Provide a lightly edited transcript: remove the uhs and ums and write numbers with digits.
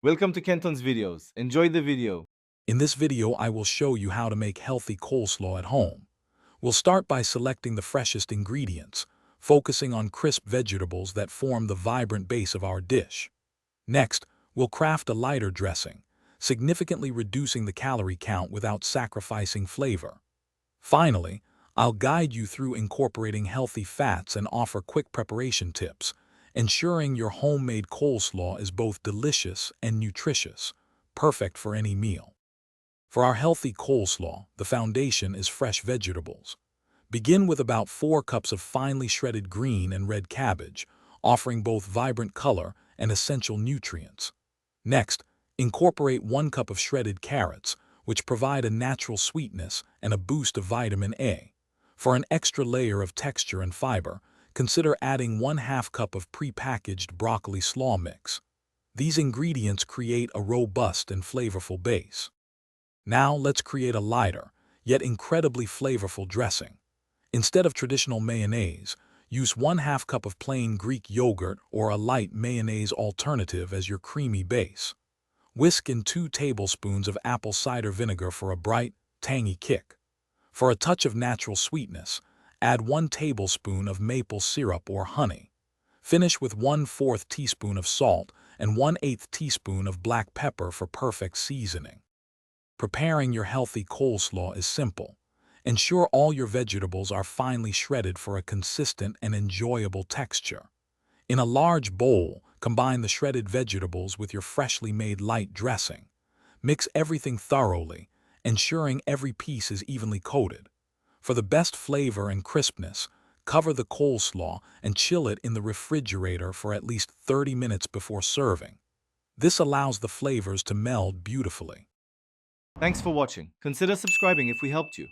Welcome to Kenton's videos. Enjoy the video. In this video, I will show you how to make healthy coleslaw at home. We'll start by selecting the freshest ingredients, focusing on crisp vegetables that form the vibrant base of our dish. Next, we'll craft a lighter dressing, significantly reducing the calorie count without sacrificing flavor. Finally, I'll guide you through incorporating healthy fats and offer quick preparation tips, ensuring your homemade coleslaw is both delicious and nutritious, perfect for any meal. For our healthy coleslaw, the foundation is fresh vegetables. Begin with about 4 cups of finely shredded green and red cabbage, offering both vibrant color and essential nutrients. Next, incorporate 1 cup of shredded carrots, which provide a natural sweetness and a boost of vitamin A. For an extra layer of texture and fiber, consider adding 1/2 cup of pre-packaged broccoli slaw mix. These ingredients create a robust and flavorful base. Now let's create a lighter, yet incredibly flavorful dressing. Instead of traditional mayonnaise, use 1/2 cup of plain Greek yogurt or a light mayonnaise alternative as your creamy base. Whisk in 2 tablespoons of apple cider vinegar for a bright, tangy kick. For a touch of natural sweetness, add 1 tablespoon of maple syrup or honey. Finish with 1/4 teaspoon of salt and 1/8 teaspoon of black pepper for perfect seasoning. Preparing your healthy coleslaw is simple. Ensure all your vegetables are finely shredded for a consistent and enjoyable texture. In a large bowl, combine the shredded vegetables with your freshly made light dressing. Mix everything thoroughly, ensuring every piece is evenly coated. For the best flavor and crispness, cover the coleslaw and chill it in the refrigerator for at least 30 minutes before serving. This allows the flavors to meld beautifully. Thanks for watching. Consider subscribing if we helped you.